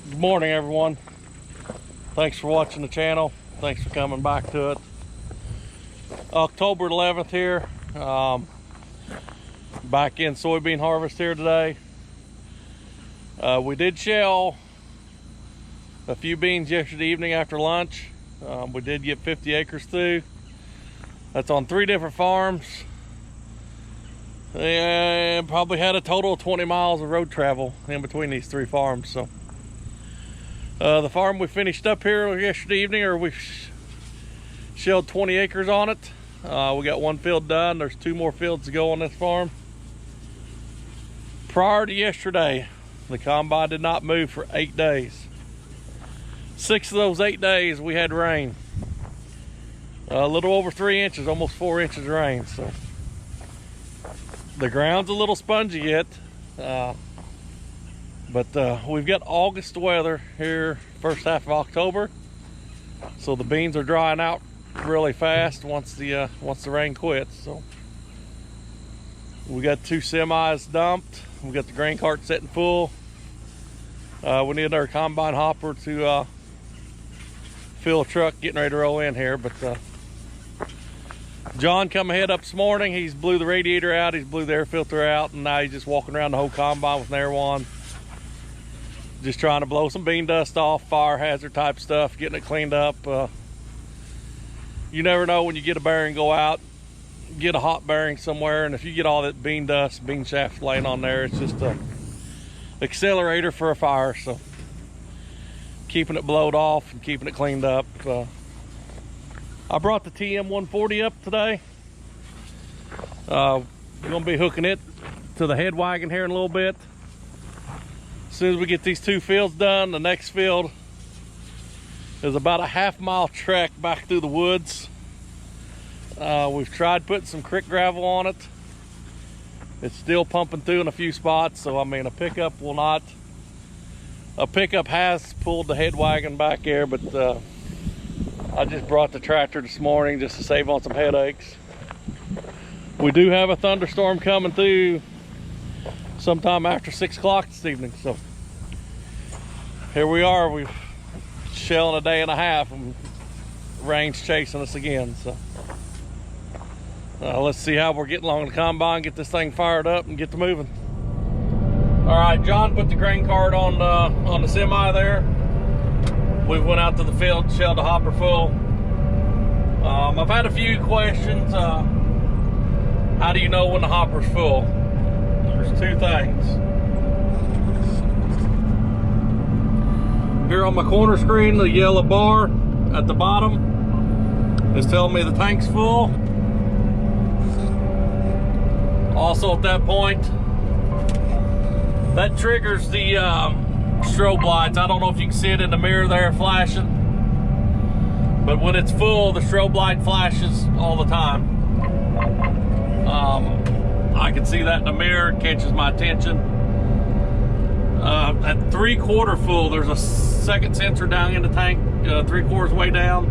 Good morning, everyone. Thanks for watching the channel. Thanks for coming back to it. October 11th here. Back in soybean harvest here today. We did shell a few beans yesterday evening after lunch. We did get 50 acres through. That's on 3 different farms. And probably had a total of 20 miles of road travel in between these 3 farms. So the farm we finished up here yesterday evening, or we shelled 20 acres on it. We got 1 field done. There's 2 more fields to go on this farm. Prior to yesterday, the combine did not move for 8 days. 6 of those 8 days we had rain. A little over 3 inches, almost 4 inches of rain. So the ground's a little spongy yet, but we've got August weather here, first half of October. So the beans are drying out really fast once the rain quits. So we got 2 semis dumped. We got the grain cart sitting full. We need our combine hopper to fill a truck getting ready to roll in here. But John come ahead up this morning. He's blew the radiator out, he's blew the air filter out, and now he's just walking around the whole combine with an air wand, just trying to blow some bean dust off, fire hazard type stuff, getting it cleaned up. You never know when you get a bearing go out, get a hot bearing somewhere, and if you get all that bean dust, bean shaft laying on there, it's just a accelerator for a fire. So keeping it blowed off and keeping it cleaned up. I brought the TM140 up today. We're gonna be hooking it to the head wagon here in a little bit. As soon as we get these 2 fields done, the next field is about a half-mile trek back through the woods. We've tried putting some creek gravel on it. It's still pumping through in a few spots, so I mean a pickup will not. A pickup has pulled the head wagon back here, but I just brought the tractor this morning just to save on some headaches. We do have a thunderstorm coming through sometime after 6 o'clock this evening. So here we are, we've shelling a day and a half and rain's chasing us again. So let's see how we're getting along the combine, get this thing fired up and get to moving. All right, John put the grain cart on the semi there. We went out to the field, shelled the hopper full. I've had a few questions. How do you know when the hopper's full? There's 2 things. Here on my corner screen, the yellow bar at the bottom is telling me the tank's full. Also at that point, that triggers the strobe lights. I don't know if you can see it in the mirror there flashing, but when it's full, the strobe light flashes all the time. I can see that in the mirror, it catches my attention. At 3/4 full, there's a second sensor down in the tank, 3/4 way down.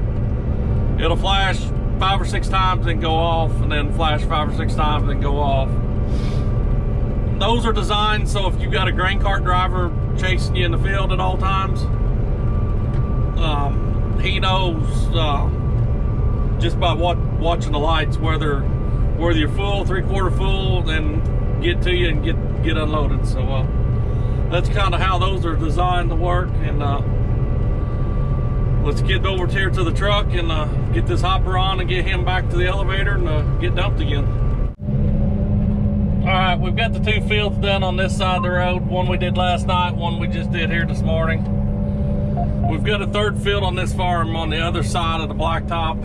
It'll flash 5 or 6 times and go off, and then flash 5 or 6 times and go off. Those are designed so if you've got a grain cart driver chasing you in the field at all times, he knows just by watching the lights whether you're full, 3/4 full, and get to you and get unloaded. So that's kind of how those are designed to work. And let's get over here to the truck and get this hopper on and get him back to the elevator and get dumped again. All right, we've got the 2 fields done on this side of the road. One we did last night, one we just did here this morning. We've got a 3rd field on this farm on the other side of the blacktop.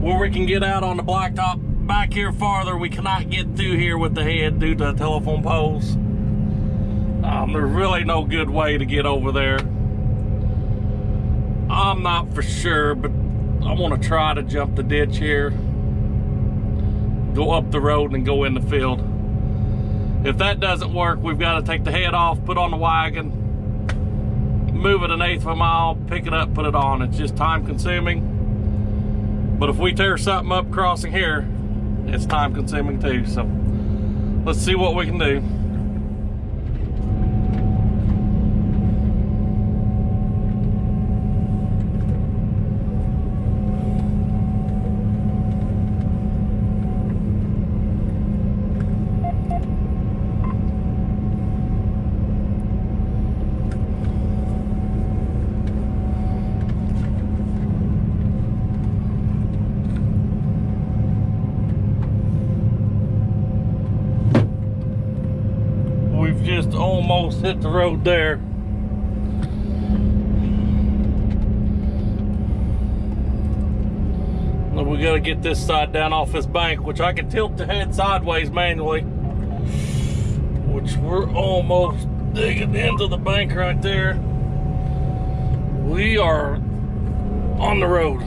Where we can get out on the blacktop back here farther, we cannot get through here with the head due to the telephone poles. There's really no good way to get over there. I'm not for sure, but I want to try to jump the ditch here, go up the road and go in the field. If that doesn't work, we've got to take the head off, put on the wagon, move it 1/8 of a mile, pick it up, put it on. It's just time consuming. But if we tear something up crossing here, it's time consuming too. So let's see what we can do. we've just almost hit the road there. And we gotta get this side down off this bank, which I can tilt the head sideways manually, which we're almost digging into the bank right there. We are on the road.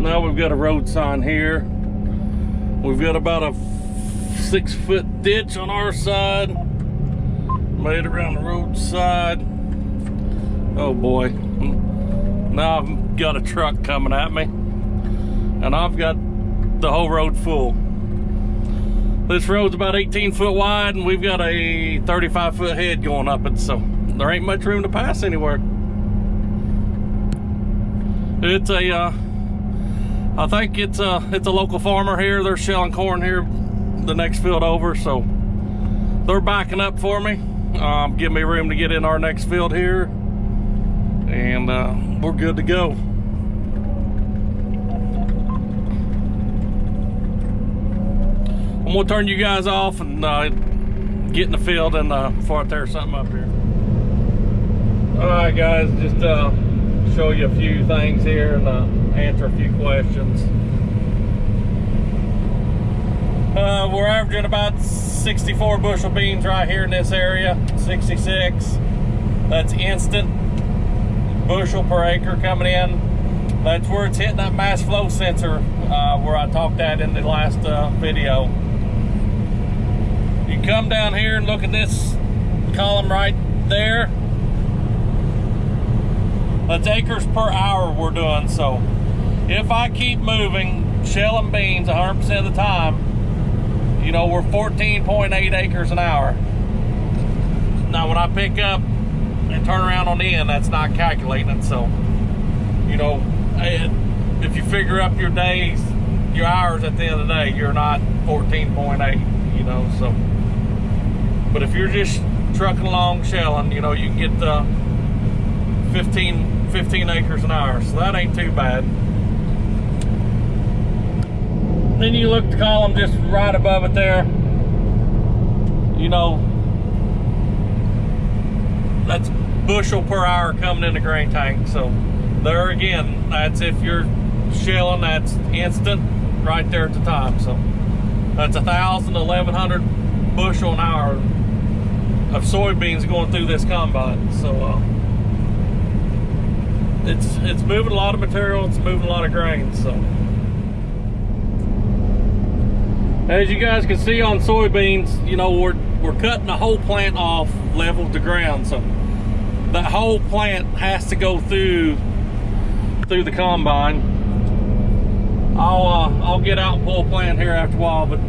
Now we've got a road sign here. We've got about a 6-foot ditch on our side. Made around the roadside. Oh boy. Now I've got a truck coming at me. And I've got the whole road full. This road's about 18 foot wide and we've got a 35-foot head going up it, so there ain't much room to pass anywhere. It's a I think it's a local farmer here. They're shelling corn here the next field over, so they're backing up for me. Give me room to get in our next field here, and we're good to go. I'm gonna turn you guys off and get in the field and before I tear something up here. All right, guys, just show you a few things here and answer a few questions. We're averaging about 64 bushel beans right here in this area, 66. That's instant bushel per acre coming in. That's where it's hitting that mass flow sensor where I talked at in the last video. You come down here and look at this column right there. That's acres per hour we're doing. So if I keep moving, shelling beans 100% of the time, you know, we're 14.8 acres an hour. Now when I pick up and turn around on the end, that's not calculating it. So, you know, if you figure up your days, your hours at the end of the day, you're not 14.8, you know, so. But if you're just trucking along shelling, you know, you can get 15 acres an hour, so that ain't too bad. Then you look at the column just right above it there. You know, that's bushel per hour coming in the grain tank. So there again, that's if you're shelling, that's instant right there at the time. So that's 1,000 to 1,100 bushel an hour of soybeans going through this combine. So it's moving a lot of material, it's moving a lot of grain. So as you guys can see on soybeans, you know, we're cutting the whole plant off level to ground. So that whole plant has to go through the combine. I'll get out and pull a plant here after a while, but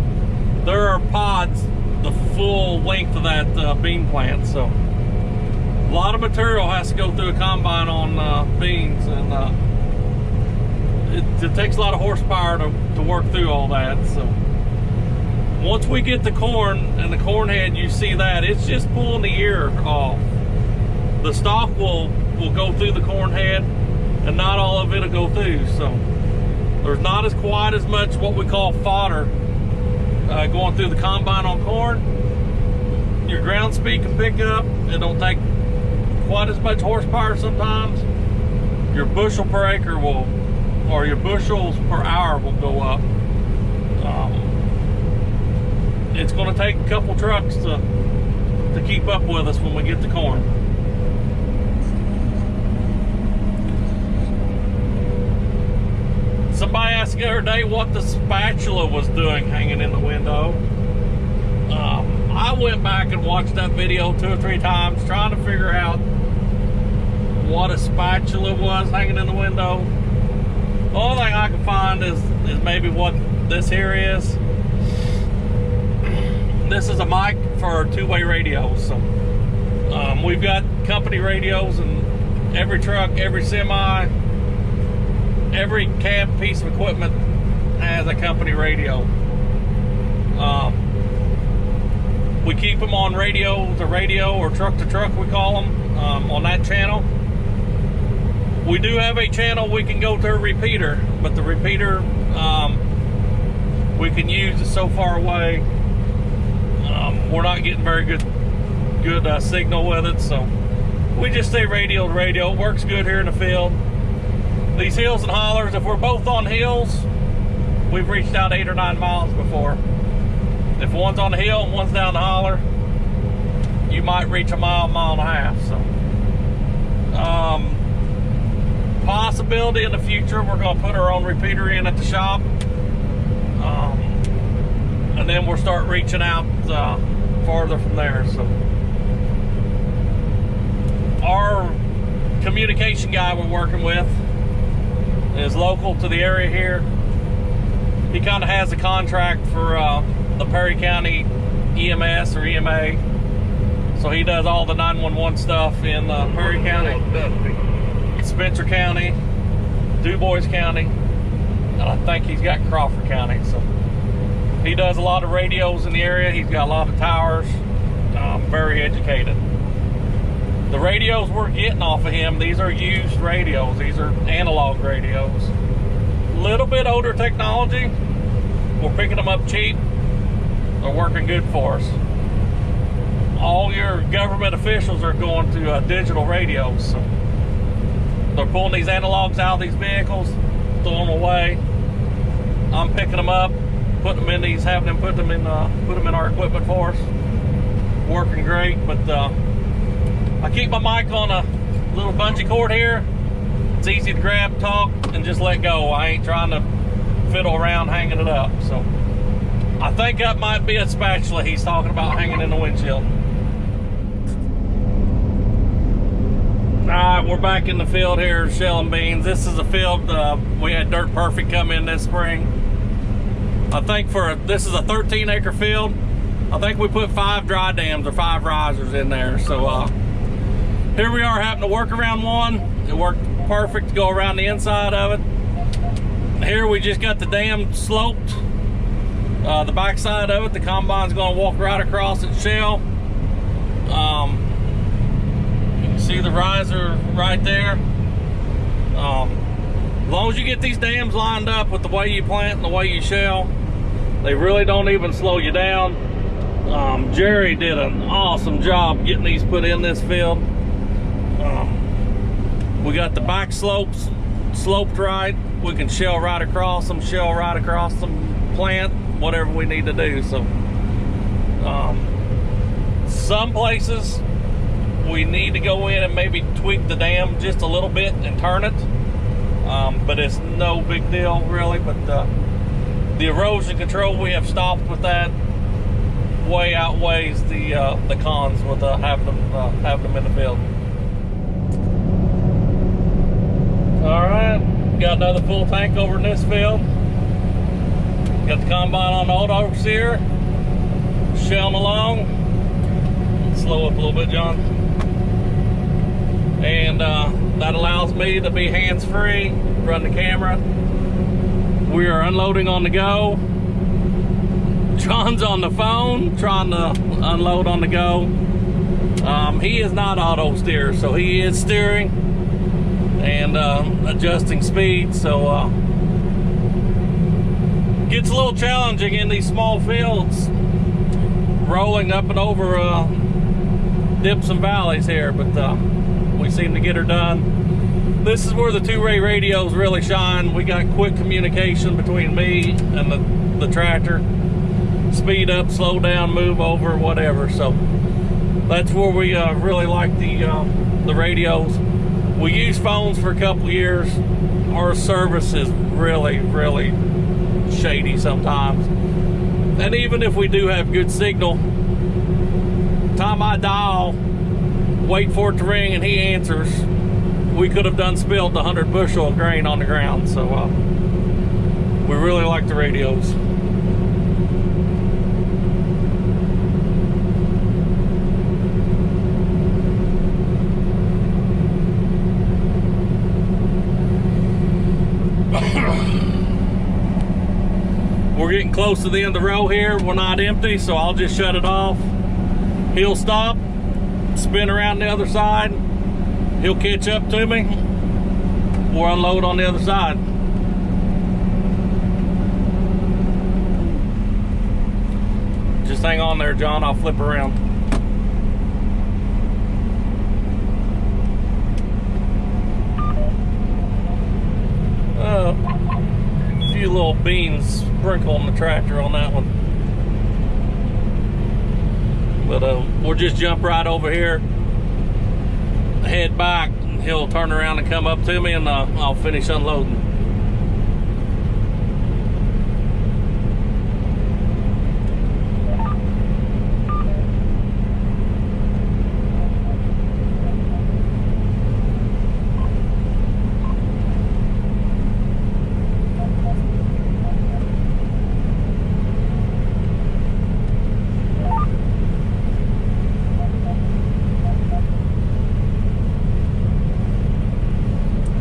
there are pods the full length of that bean plant. So a lot of material has to go through a combine on beans, and it takes a lot of horsepower to work through all that. So once we get the corn and the corn head, you see that it's just pulling the ear off. The stalk will go through the corn head, and not all of it will go through. So there's not quite as much what we call fodder going through the combine on corn. Your ground speed can pick up. It don't take quite as much horsepower sometimes. Your bushel per acre will, or your bushels per hour will go up. It's going to take a couple trucks to keep up with us when we get the corn. Somebody asked the other day what the spatula was doing hanging in the window. I went back and watched that video 2 or 3 times trying to figure out what a spatula was hanging in the window. The only thing I can find is maybe what this here is. This is a mic for 2-way radios. So we've got company radios, and every truck, every semi, every cab piece of equipment has a company radio. We keep them on radio to radio, or truck to truck we call them, on that channel. We do have a channel we can go to a repeater, but the repeater we can use is so far away. We're not getting very good signal with it, so we just stay radio to radio. It works good here in the field. These hills and hollers, if we're both on hills, we've reached out 8 or 9 miles before. If one's on the hill and one's down the holler, you might reach a mile, mile and a half. So possibility in the future, we're going to put our own repeater in at the shop, and then we'll start reaching out farther from there. So our communication guy we're working with is local to the area here. He kind of has a contract for the Perry County EMS or EMA, so he does all the 911 stuff in Perry County, Spencer County, DuBois County, and I think he's got Crawford County. So he does a lot of radios in the area. He's got a lot of towers. Very educated. The radios we're getting off of him, these are used radios. These are analog radios. Little bit older technology. We're picking them up cheap. They're working good for us. All your government officials are going to digital radios. So they're pulling these analogs out of these vehicles, throwing them away. I'm picking them up, putting them in these, having them put them in our equipment for us. Working great, but I keep my mic on a little bungee cord here. It's easy to grab, talk, and just let go. I ain't trying to fiddle around hanging it up. So I think that might be a spatula he's talking about hanging in the windshield. Alright, we're back in the field here shelling beans. This is a field we had Dirt Perfect come in this spring. I think this is a 13-acre field. I think we put 5 dry dams or 5 risers in there. So here we are having to work around one. It worked perfect to go around the inside of it. Here we just got the dam sloped. The back side of it, the combine's going to walk right across its shell. You can see the riser right there. As long as you get these dams lined up with the way you plant and the way you shell, they really don't even slow you down. Jerry did an awesome job getting these put in this field. We got the back slopes sloped right. We can shell right across them, plant whatever we need to do. So some places we need to go in and maybe tweak the dam just a little bit and turn it, but it's no big deal really. But the erosion control we have stopped with that way outweighs the cons with having them in the field. All right, got another full tank over in this field. Got the combine on the auto sear, shelling along. Slow up a little bit, John. And that allows me to be hands-free, run the camera. We are unloading on the go. John's on the phone trying to unload on the go. He is not auto steer, so he is steering and adjusting speed. So gets a little challenging in these small fields, rolling up and over dips and valleys here, but we seem to get her done. This is where the 2-way radios really shine. We got quick communication between me and the tractor. Speed up, slow down, move over, whatever. So that's where we really like the radios. We use phones for a couple of years. Our service is really, really shady sometimes. And even if we do have good signal, time I dial, wait for it to ring and he answers, we could have done spilled 100 bushel of grain on the ground. So we really like the radios. We're getting close to the end of the row here. We're not empty, so I'll just shut it off. He'll stop, spin around the other side. He'll catch up to me. We'll unload on the other side. Just hang on there, John. I'll flip around. A few little beans sprinkled on the tractor on that one. But we'll just jump right over here, head back, and he'll turn around and come up to me, and I'll finish unloading.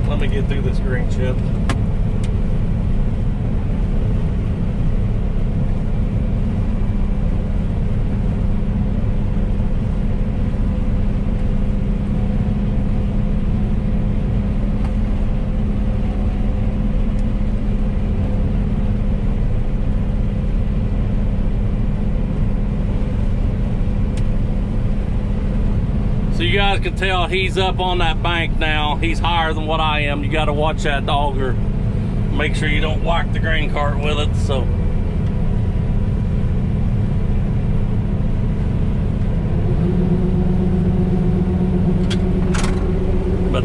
Let me get through this green chip. So you guys can tell he's up on that bank now. He's higher than what I am. You got to watch that auger. Make sure you don't whack the grain cart with it. So but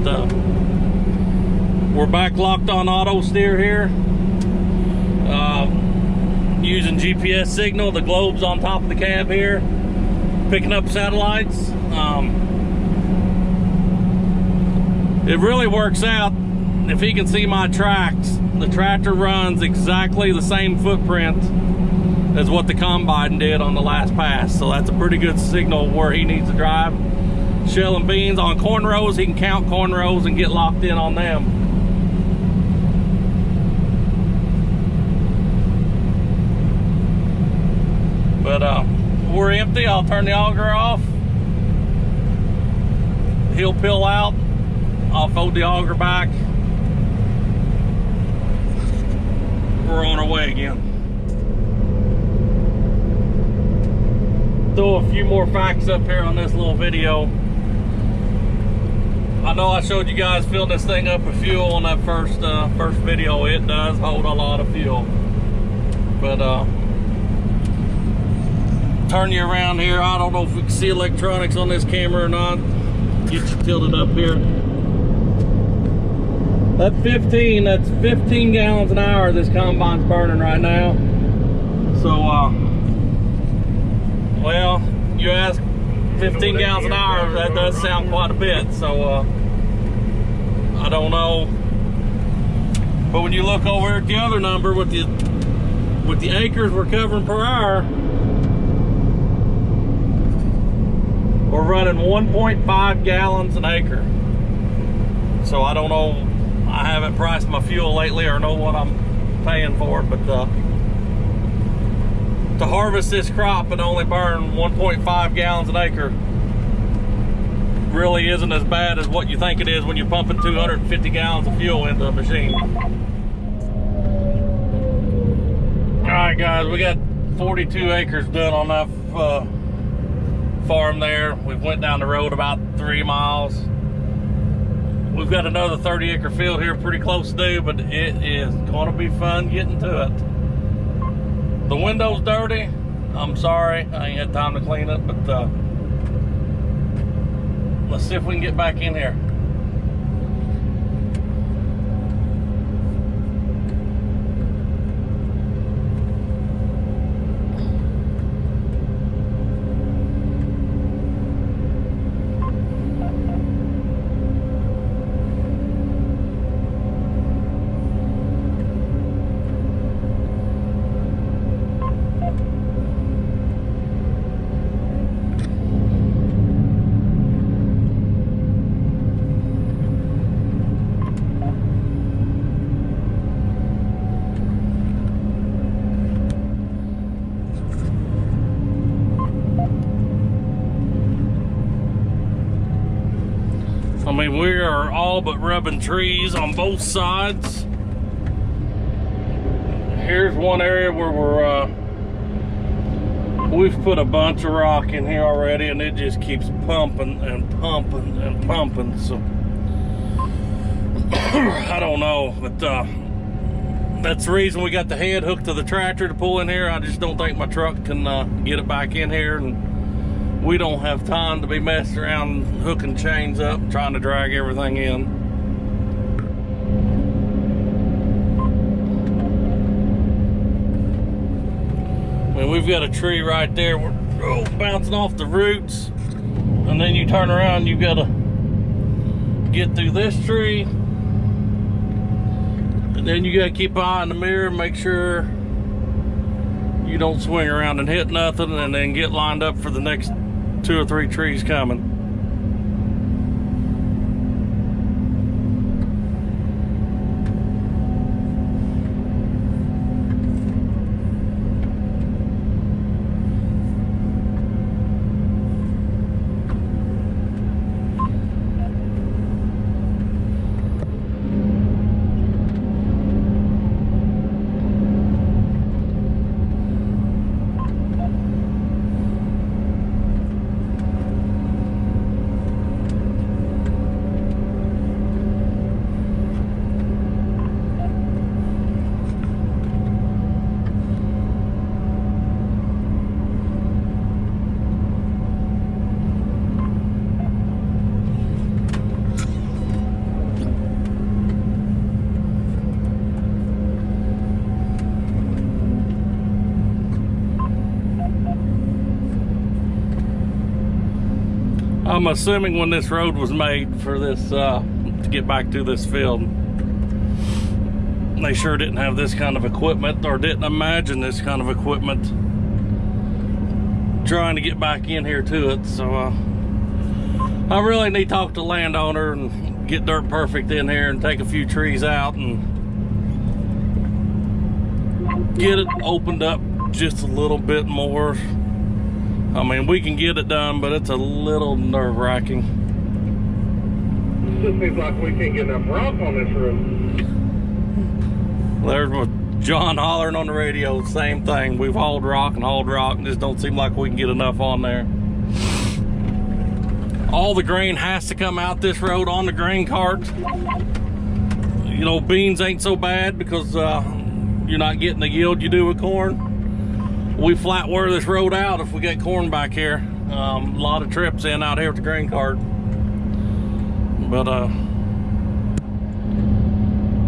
we're back locked on auto steer here, using GPS signal. The globe's on top of the cab here, picking up satellites. It really works out if he can see my tracks. The tractor runs exactly the same footprint as what the combine did on the last pass, so that's a pretty good signal where he needs to drive. Shelling beans on corn rows, he can count corn rows and get locked in on them. But we're empty. I'll turn the auger off. He'll pill out. I'll fold the auger back. We're on our way again. Throw a few more facts up here on this little video. I know I showed you guys filling this thing up with fuel on that first video. It does hold a lot of fuel. But turn you around here. I don't know if we can see electronics on this camera or not. Get you tilted up here. That's 15 gallons an hour this combine's burning right now. So, well, you ask 15 gallons an hour, that does sound quite a bit. So, I don't know. But when you look over at the other number with the acres we're covering per hour, we're running 1.5 gallons an acre. So I don't know. I haven't priced my fuel lately or know what I'm paying for it, but to harvest this crop and only burn 1.5 gallons an acre really isn't as bad as what you think it is when you're pumping 250 gallons of fuel into a machine. All right, guys, we got 42 acres done on that farm there. We've went down the road about 3 miles. We've got another 30 acre field here pretty close to do, but it is going to be fun getting to it. The window's dirty. I'm sorry, I ain't had time to clean it, but let's see if we can get back in here. I mean, we are all but rubbing trees on both sides. Here's one area where We've put a bunch of rock in here already, and it just keeps pumping and pumping and pumping. So I don't know, but that's the reason we got the head hooked to the tractor to pull in here. I just don't think my truck can get it back in here, and we don't have time to be messing around hooking chains up and trying to drag everything in. I mean, we've got a tree right there. We're bouncing off the roots, and then you turn around, you gotta get through this tree, and then you gotta keep an eye in the mirror and make sure you don't swing around and hit nothing, and then get lined up for the next 2 or 3 trees coming. I'm assuming when this road was made for this, to get back to this field, they sure didn't have this kind of equipment, or didn't imagine this kind of equipment trying to get back in here to it. So I really need to talk to the landowner and get Dirt Perfect in here and take a few trees out and get it opened up just a little bit more. I mean, we can get it done, but it's a little nerve-wracking. It just seems like we can't get enough rock on this road. There's what John hollering on the radio, same thing. We've hauled rock, and just don't seem like we can get enough on there. All the grain has to come out this road on the grain cart. You know, beans ain't so bad because you're not getting the yield you do with corn. We flat wear this road out if we get corn back here. A lot of trips in out here with the grain cart. But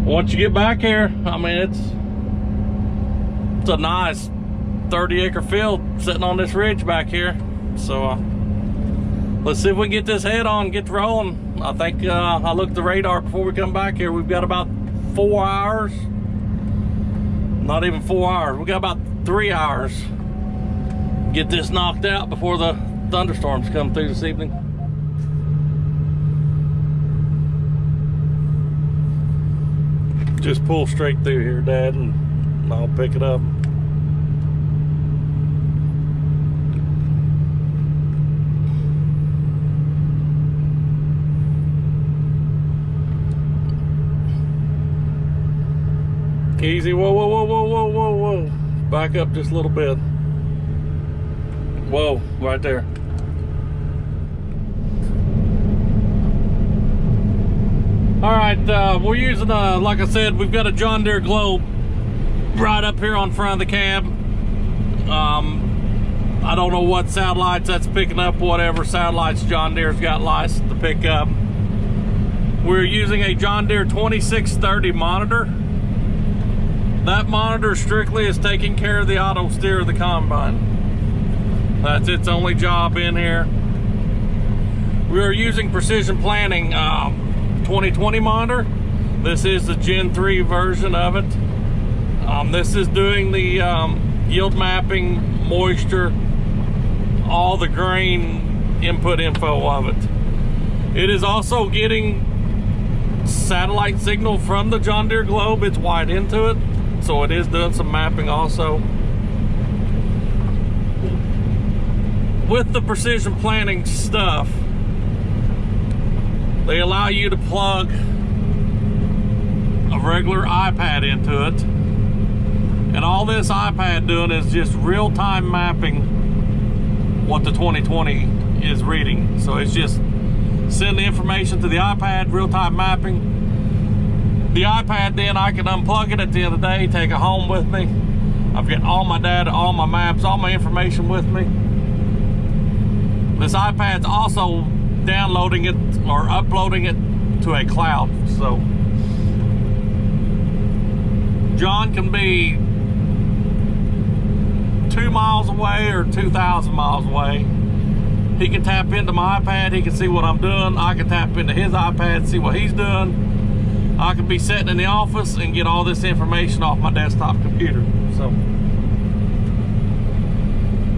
once you get back here, I mean, it's a nice 30-acre field sitting on this ridge back here. So let's see if we can get this head on, get rolling. I think I looked at the radar before we come back here. We've got about 4 hours. Not even 4 hours. We got about 3 hours. Get this knocked out before the thunderstorms come through this evening. Just pull straight through here, Dad, and I'll pick it up. Easy. Whoa, whoa, whoa, whoa, whoa, whoa, whoa. Back up just a little bit. Whoa, right there. All right, we're using, like I said, we've got a John Deere Globe right up here on front of the cab. I don't know what satellites that's picking up, whatever satellites John Deere's got licensed to pick up. We're using a John Deere 2630 monitor. That monitor strictly is taking care of the auto steer of the combine. That's its only job in here. We are using Precision Planting 2020 monitor. This is the Gen 3 version of it. This is doing the yield mapping, moisture, all the grain input info of it. It is also getting satellite signal from the John Deere Globe. It's wired into it, so it is doing some mapping also. With the Precision Planting stuff, they allow you to plug a regular iPad into it, and all this iPad doing is just real-time mapping what the 2020 is reading. So it's just send the information to the iPad, real-time mapping. The iPad, then I can unplug it at the end of the day, take it home with me. I've got all my data, all my maps, all my information with me. This iPad's also downloading it or uploading it to a cloud. So John can be 2 miles away or 2,000 miles away. He can tap into my iPad, he can see what I'm doing. I can tap into his iPad, see what he's doing. I can be sitting in the office and get all this information off my desktop computer. So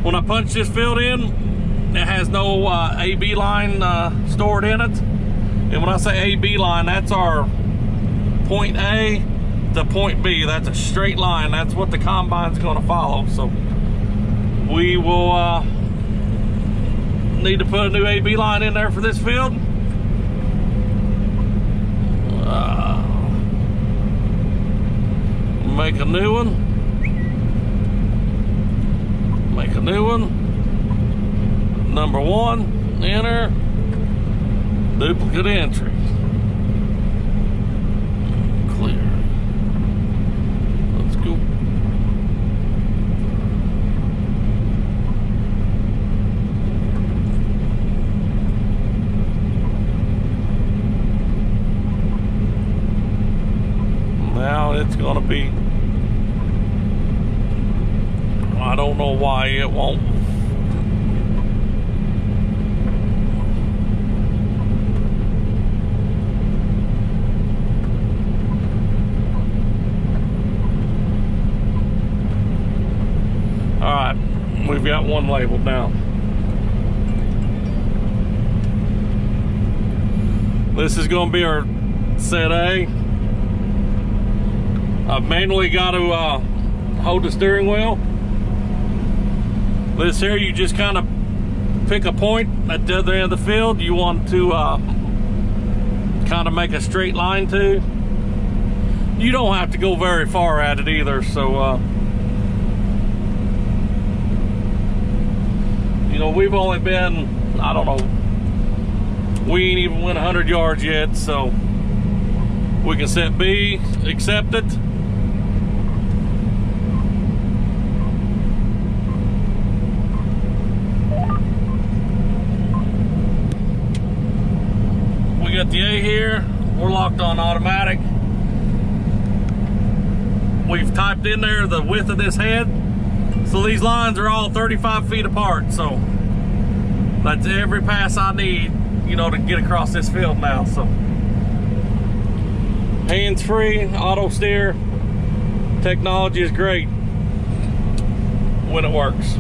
when I punch this field in, it has no AB line stored in it. And when I say AB line, that's our point A to point B. That's a straight line. That's what the combine's gonna follow. So we will need to put a new AB line in there for this field. Make a new one. Make a new one. Number 1, enter. Duplicate entry. Clear. Let's go. Now it's gonna be, I don't know why it won't. All right, we've got one labeled now. This is gonna be our set A. I've manually got to hold the steering wheel. This here, you just kind of pick a point at the other end of the field you want to kind of make a straight line to. You don't have to go very far at it either, so you know, we've only been, I don't know, we ain't even went 100 yards yet, so we can set B, accept it. We got the A here, we're locked on automatic. We've typed in there the width of this head. So these lines are all 35 feet apart. So that's every pass I need, you know, to get across this field now. So hands-free, auto steer, technology is great when it works.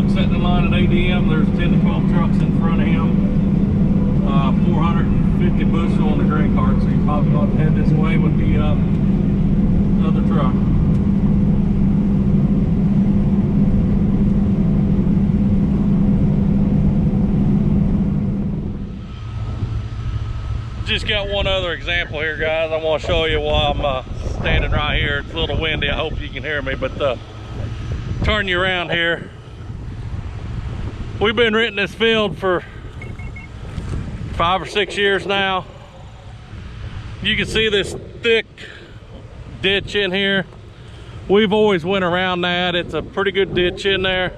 Setting in line at ADM, there's 10 to 12 trucks in front of him. 450 bushel on the grain cart, so you probably ought to head this way with the other truck. Just got one other example here, guys. I want to show you while I'm standing right here. It's a little windy, I hope you can hear me, but turn you around here. We've been renting this field for 5 or 6 years now. You can see this thick ditch in here. We've always went around that. It's a pretty good ditch in there.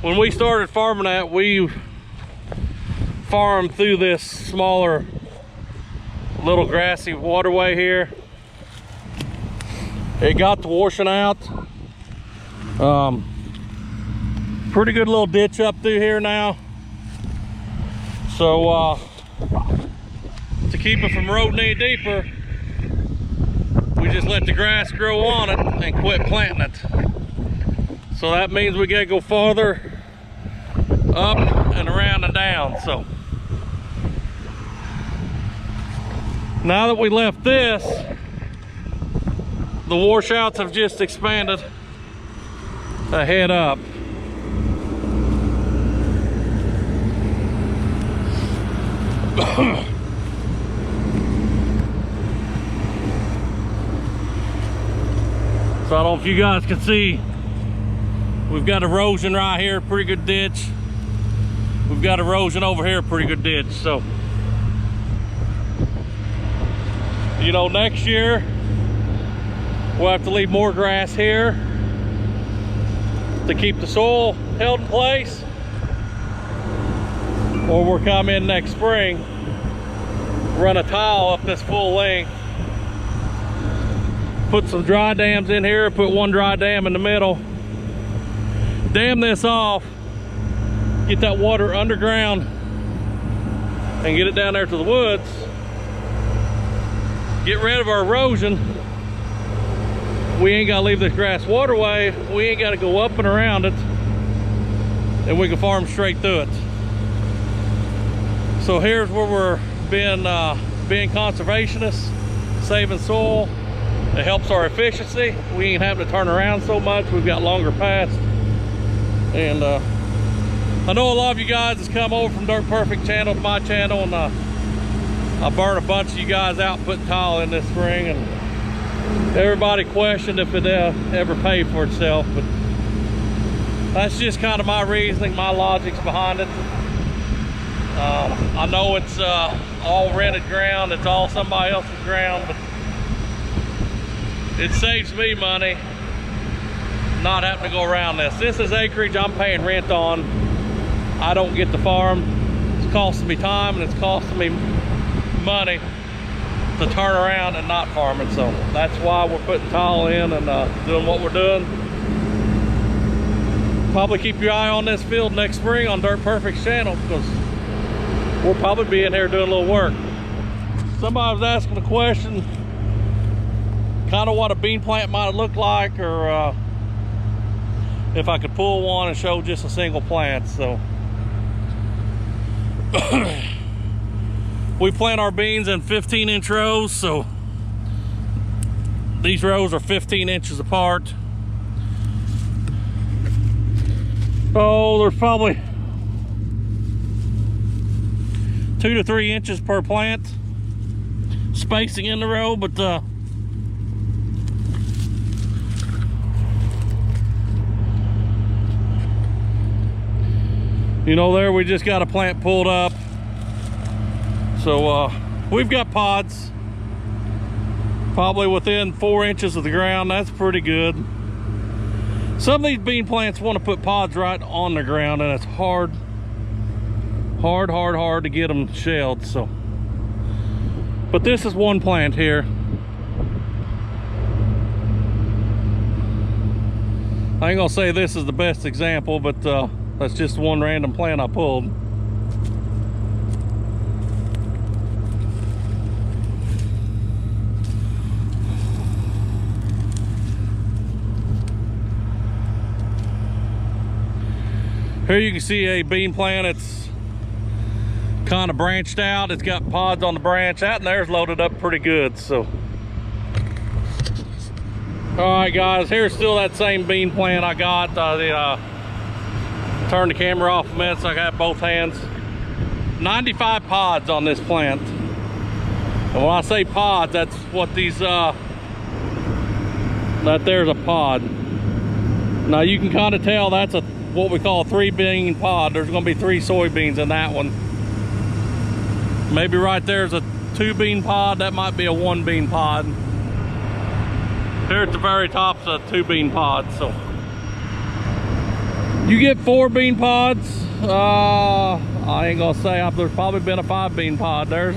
When we started farming that, we farmed through this smaller little grassy waterway here. It got to washing out. Pretty good little ditch up through here now. So to keep it from eroding any deeper, we just let the grass grow on it and quit planting it. So that means we gotta go farther up and around and down. So now that we left this, the the washouts have just expanded to head up. So I don't know if you guys can see, we've got erosion right here, pretty good ditch. We've got erosion over here, pretty good ditch. So, you know, next year we'll have to leave more grass here to keep the soil held in place, or we'll come in next spring, run a tile up this full length, put some dry dams in here, put one dry dam in the middle, dam this off, get that water underground and get it down there to the woods, get rid of our erosion. We ain't got to leave this grass waterway, we ain't got to go up and around it, and we can farm straight through it. So here's where we're being conservationists, saving soil. It helps our efficiency. We ain't having to turn around so much. We've got longer paths. And I know a lot of you guys has come over from Dirt Perfect channel to my channel, and I burned a bunch of you guys out putting tile in this spring, and everybody questioned if it ever paid for itself, but that's just kind of my reasoning, my logics behind it. I know it's all rented ground, it's all somebody else's ground, but it saves me money not having to go around this. This is acreage I'm paying rent on. I don't get to farm. It's costing me time and it's costing me money to turn around and not farm it. So that's why we're putting tile in and doing what we're doing. Probably keep your eye on this field next spring on Dirt Perfect's channel, because we'll probably be in here doing a little work. Somebody was asking a question, kind of what a bean plant might look like, or if I could pull one and show just a single plant. So we plant our beans in 15-inch rows, so these rows are 15 inches apart. Oh, there's probably 2 to 3 inches per plant spacing in the row, but you know, there we just got a plant pulled up. So we've got pods probably within 4 inches of the ground. That's pretty good. Some of these bean plants want to put pods right on the ground, and it's hard to get them shelled. So, but this is one plant here. I ain't gonna say this is the best example, but that's just one random plant I pulled. Here you can see a bean plant. It's kind of branched out. It's got pods on the branch. That and there's loaded up pretty good. So, all right, guys, here's still that same bean plant I got. Turn the camera off a minute so I got both hands. 95 pods on this plant. And when I say pods, that's what these that there's a pod. Now you can kind of tell that's what we call a 3-bean pod. There's going to be 3 soybeans in that one. Maybe right there's a 2-bean pod. That might be a 1-bean pod. Here at the very top is a 2-bean pod. So you get 4-bean pods. I ain't gonna say. There's probably been a 5-bean pod. There's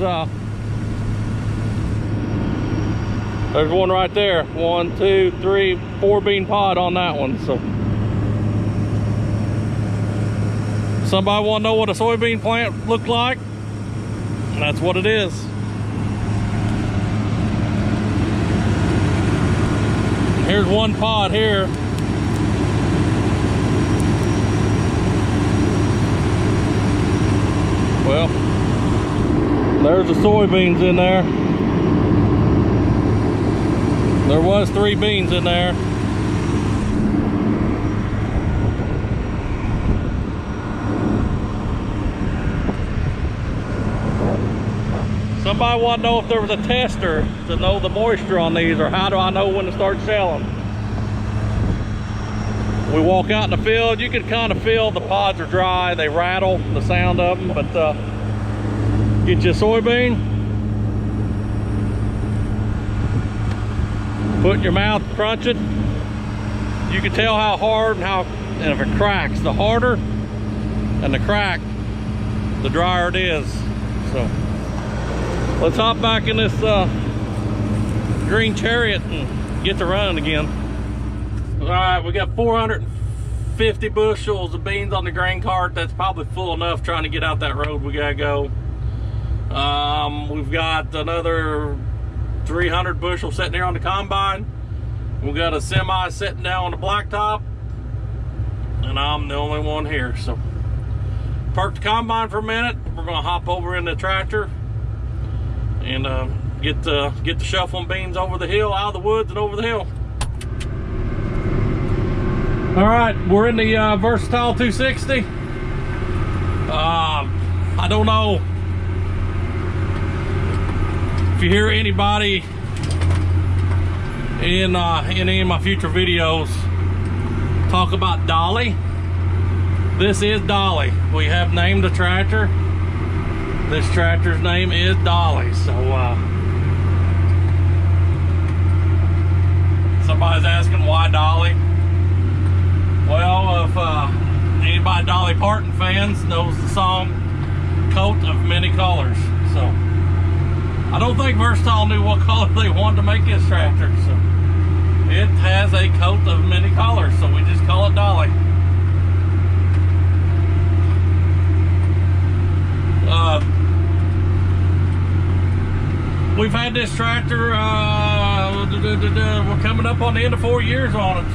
one right there. 1, 2, 3, 4-bean pod on that one. So somebody want to know what a soybean plant looked like? That's what it is. Here's one pod here. Well, there's the soybeans in there. There was 3 beans in there. Somebody want to know if there was a tester to know the moisture on these, or how do I know when to start shelling? We walk out in the field, you can kind of feel the pods are dry, they rattle, the sound of them, but get you a soybean, put in your mouth, crunch it. You can tell how hard and if it cracks, the harder and the crack, the drier it is. So let's hop back in this green Chariot and get to running again. All right, we got 450 bushels of beans on the grain cart. That's probably full enough trying to get out that road we gotta go. We've got another 300 bushels sitting here on the combine. We've got a semi sitting down on the blacktop, and I'm the only one here. So park the combine for a minute. We're gonna hop over in the tractor and get the shuffling beans over the hill, out of the woods and over the hill. All right, we're in the Versatile 260. I don't know if you hear anybody in any of my future videos talk about Dolly. This is Dolly. We have named the tractor. This tractor's name is Dolly. So somebody's asking why Dolly. Well, if anybody Dolly Parton fans knows the song Coat of Many Colors. So I don't think Versatile knew what color they wanted to make this tractor. So it has a coat of many colors, so we just call it Dolly. We've had this tractor, we're coming up on the end of 4 years on it.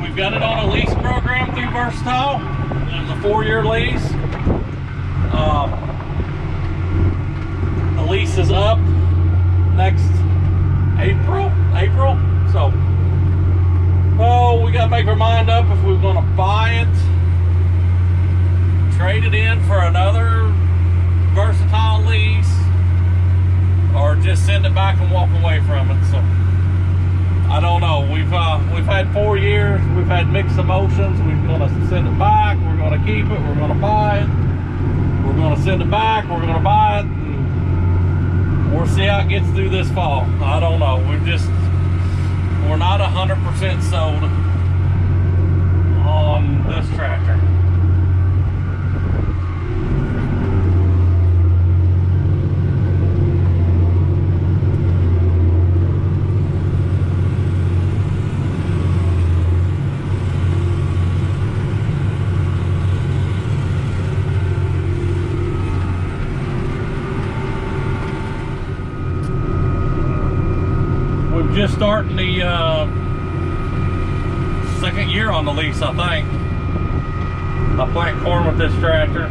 We've got it on a lease program through Versatile. It was a 4-year lease. The lease is up next April. So, we got to make our mind up if we're going to buy it, trade it in for another Versatile lease, or just send it back and walk away from it. So I don't know. We've had 4 years. We've had mixed emotions. We're going to send it back. We're going to keep it. We're going to buy it. We're going to send it back. We're going to buy it. And we'll see how it gets through this fall. I don't know. We're not 100% sold on this tractor. Just starting the second year on the lease, I think. I plant corn with this tractor.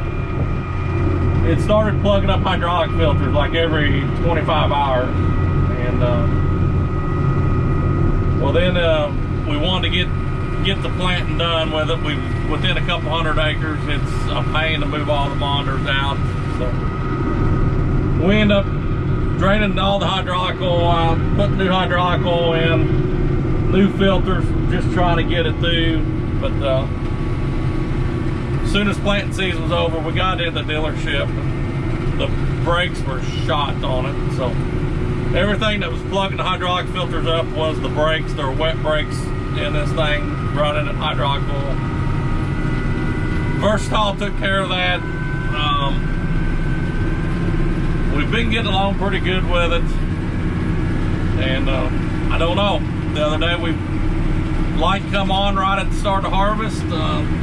It started plugging up hydraulic filters like every 25 hours, and well, then we wanted to get the planting done with it. Within a couple hundred acres. It's a pain to move all the monitors out, so we end up draining all the hydraulic oil out, putting new hydraulic oil in, new filters, just trying to get it through. But as soon as planting season was over, we got into the dealership. The brakes were shot on it, so everything that was plugging the hydraulic filters up was the brakes. There were wet brakes in this thing running in hydraulic oil. Versatile took care of that. We've been getting along pretty good with it, and I don't know. The other day light come on right at the start of harvest,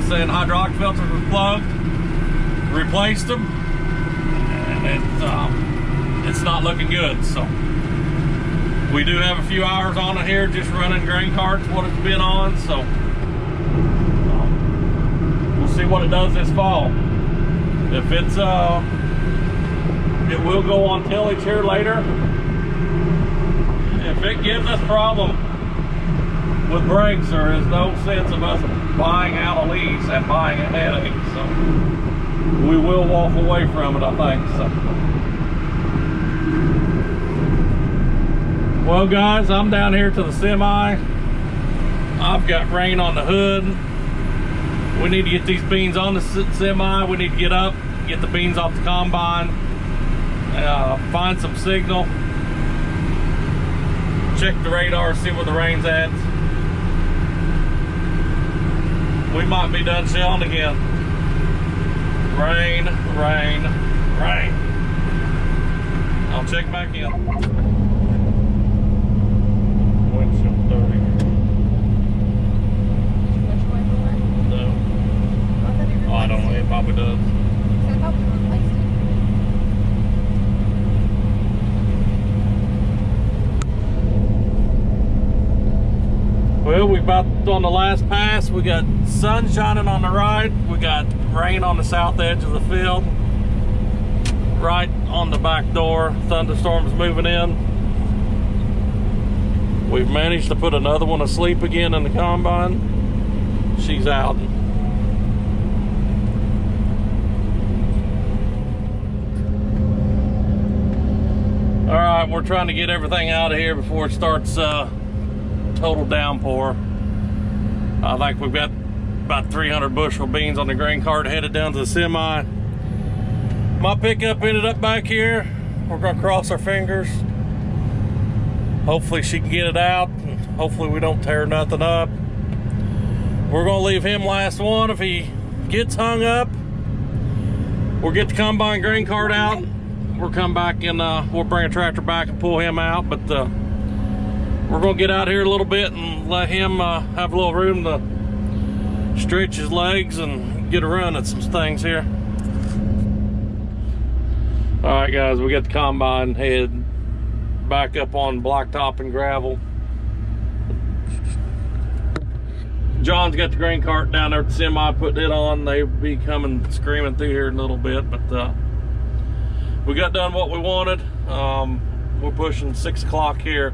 saying hydraulic filters were plugged. Replaced them, and it's not looking good. So we do have a few hours on it here, just running grain carts, what it's been on. So we'll see what it does this fall. If it's it will go on tillage here later, if it gives us problem with brakes, there is no sense of us buying out a lease and buying a headache. So we will walk away from it, I think. So. Well, guys, I'm down here to the semi. I've got rain on the hood. We need to get these beans on the semi. We need to get up, get the beans off the combine, find some signal, check the radar, see where the rain's at. We might be done shelling again. Rain, rain, rain. I'll check back in. Windshield 30. No. Oh, I don't know. It probably does. I thought we replaced it. Well, we're about on the last pass. We got sun shining on the right. We got rain on the south edge of the field. Right on the back door. Thunderstorms moving in. We've managed to put another one asleep again in the combine. She's out. All right, we're trying to get everything out of here before it starts total downpour. I think we've got about 300 bushel beans on the grain cart headed down to the semi. My pickup ended up back here. We're gonna cross our fingers. Hopefully she can get it out, and hopefully we don't tear nothing up. We're gonna leave him last one. If he gets hung up, we'll get the combine grain cart out. We'll come back and we'll bring a tractor back and pull him out. But we're gonna get out here a little bit and let him have a little room to stretch his legs and get a run at some things here. All right, guys, we got the combine head back up on blacktop and gravel. John's got the grain cart down there at the semi, putting it on. They'll be coming screaming through here in a little bit, but we got done what we wanted. We're pushing 6 o'clock here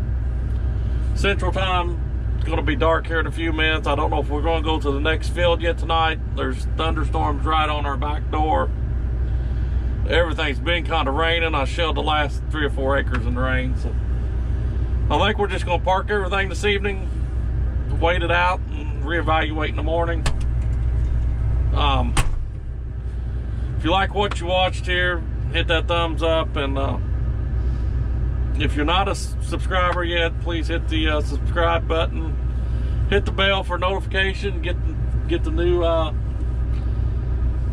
Central Time. It's going to be dark here in a few minutes. I don't know if we're going to go to the next field yet tonight. There's thunderstorms right on our back door. Everything's been kind of raining. I shelled the last 3 or 4 acres in the rain. So I think we're just going to park everything this evening, wait it out, and reevaluate in the morning. If you like what you watched here, hit that thumbs up, and if you're not a subscriber yet, please hit the subscribe button, hit the bell for notification, get the new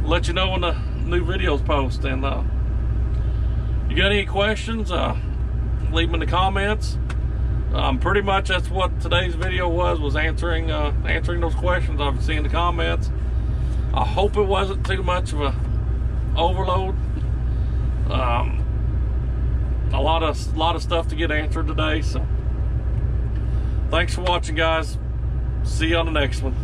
let you know when the new videos post. And you got any questions, leave them in the comments. Pretty much that's what today's video was answering those questions I've seen in the comments. I hope it wasn't too much of a overload. A lot of stuff to get answered today. So thanks for watching, guys. See you on the next one.